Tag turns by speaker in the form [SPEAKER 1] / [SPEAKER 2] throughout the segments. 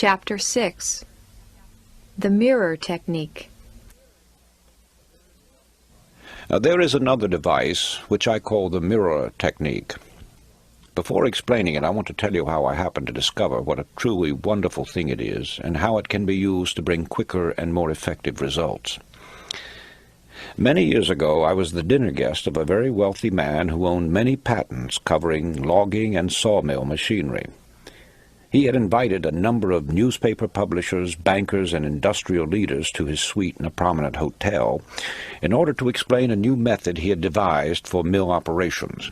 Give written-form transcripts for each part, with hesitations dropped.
[SPEAKER 1] Chapter 6. The Mirror Technique.
[SPEAKER 2] Now, there is another device which I call the mirror technique. Before explaining it, I want to tell you how I happened to discover what a truly wonderful thing it is and how it can be used to bring quicker and more effective results. Many years ago, I was the dinner guest of a very wealthy man who owned many patents covering logging and sawmill machinery. He had invited a number of newspaper publishers, bankers, and industrial leaders to his suite in a prominent hotel in order to explain a new method he had devised for mill operations.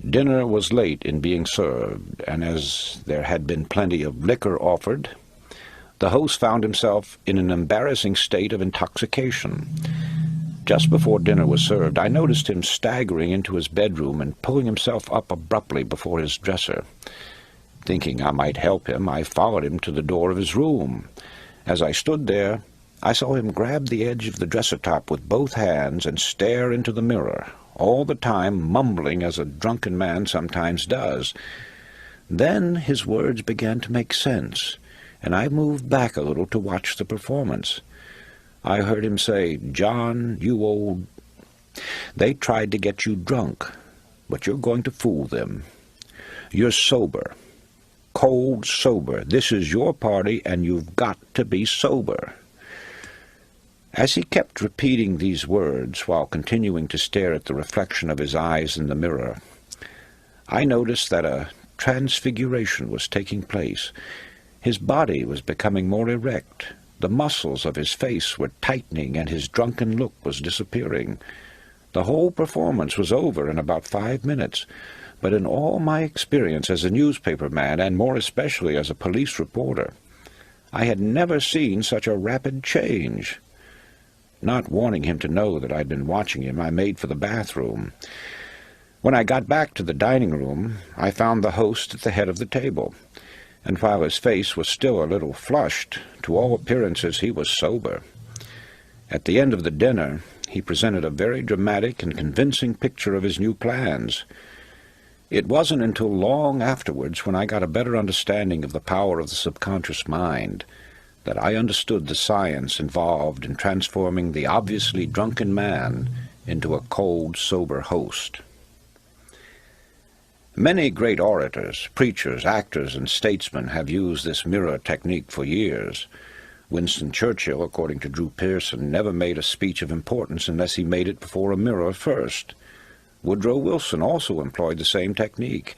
[SPEAKER 2] Dinner was late in being served, and as there had been plenty of liquor offered, the host found himself in an embarrassing state of intoxication. Just before dinner was served, I noticed him staggering into his bedroom and pulling himself up abruptly before his dresser. Thinking I might help him, I followed him to the door of his room. As I stood there, I saw him grab the edge of the dresser-top with both hands and stare into the mirror, all the time mumbling as a drunken man sometimes does. Then his words began to make sense, and I moved back a little to watch the performance. I heard him say, "John, you old... They tried to get you drunk, but you're going to fool them. You're sober. Cold sober. This is your party, and you've got to be sober." As he kept repeating these words while continuing to stare at the reflection of his eyes in the mirror, I noticed that a transfiguration was taking place. His body was becoming more erect. The muscles of his face were tightening, and his drunken look was disappearing. The whole performance was over in about 5 minutes. But in all my experience as a newspaper man, and more especially as a police reporter, I had never seen such a rapid change. Not wanting him to know that I'd been watching him, I made for the bathroom. When I got back to the dining room, I found the host at the head of the table, and while his face was still a little flushed, to all appearances he was sober. At the end of the dinner, he presented a very dramatic and convincing picture of his new plans. It wasn't until long afterwards, when I got a better understanding of the power of the subconscious mind, that I understood the science involved in transforming the obviously drunken man into a cold, sober host. Many great orators, preachers, actors, and statesmen have used this mirror technique for years. Winston Churchill, according to Drew Pearson, never made a speech of importance unless he made it before a mirror first. Woodrow Wilson also employed the same technique.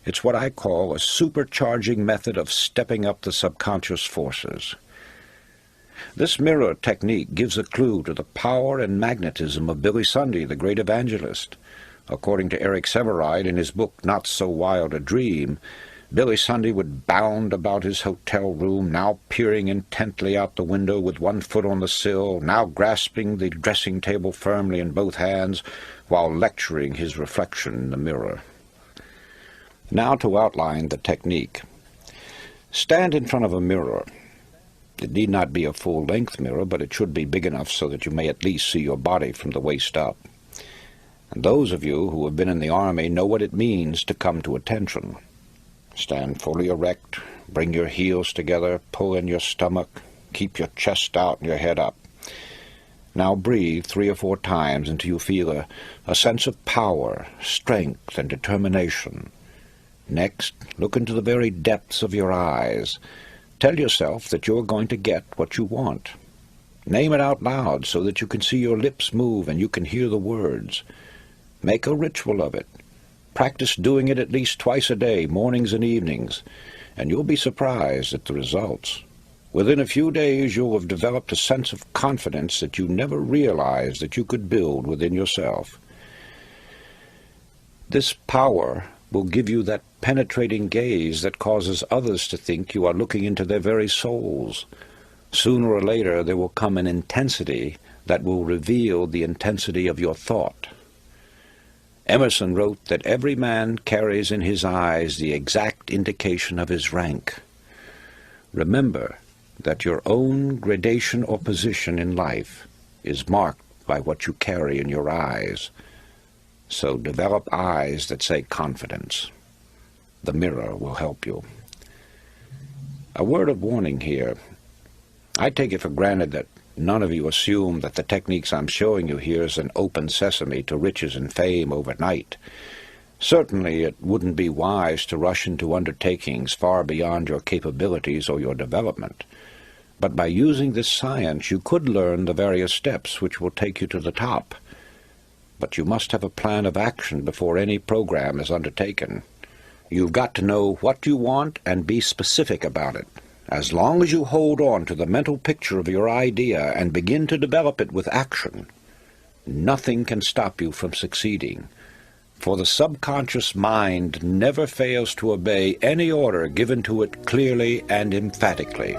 [SPEAKER 2] It's what I call a supercharging method of stepping up the subconscious forces. This mirror technique gives a clue to the power and magnetism of Billy Sunday, the great evangelist. According to Eric Sevareid in his book Not So Wild a Dream, Billy Sunday would bound about his hotel room, now peering intently out the window with one foot on the sill, now grasping the dressing table firmly in both hands, while lecturing his reflection in the mirror. Now to outline the technique. Stand in front of a mirror. It need not be a full-length mirror, but it should be big enough so that you may at least see your body from the waist up. And those of you who have been in the Army know what it means to come to attention. Stand fully erect, bring your heels together, pull in your stomach, keep your chest out and your head up. Now breathe 3 or 4 times until you feel a sense of power, strength, and determination. Next, look into the very depths of your eyes. Tell yourself that you're going to get what you want. Name it out loud so that you can see your lips move and you can hear the words. Make a ritual of it. Practice doing it at least twice a day, mornings and evenings, and you'll be surprised at the results. Within a few days, you'll have developed a sense of confidence that you never realized that you could build within yourself. This power will give you that penetrating gaze that causes others to think you are looking into their very souls. Sooner or later, there will come an intensity that will reveal the intensity of your thought. Emerson wrote that every man carries in his eyes the exact indication of his rank. Remember that your own gradation or position in life is marked by what you carry in your eyes. So develop eyes that say confidence. The mirror will help you. A word of warning here. I take it for granted that none of you assume that the techniques I'm showing you here is an open sesame to riches and fame overnight. Certainly it wouldn't be wise to rush into undertakings far beyond your capabilities or your development. But by using this science you could learn the various steps which will take you to the top. But you must have a plan of action before any program is undertaken. You've got to know what you want and be specific about it. As long as you hold on to the mental picture of your idea and begin to develop it with action, nothing can stop you from succeeding. For the subconscious mind never fails to obey any order given to it clearly and emphatically.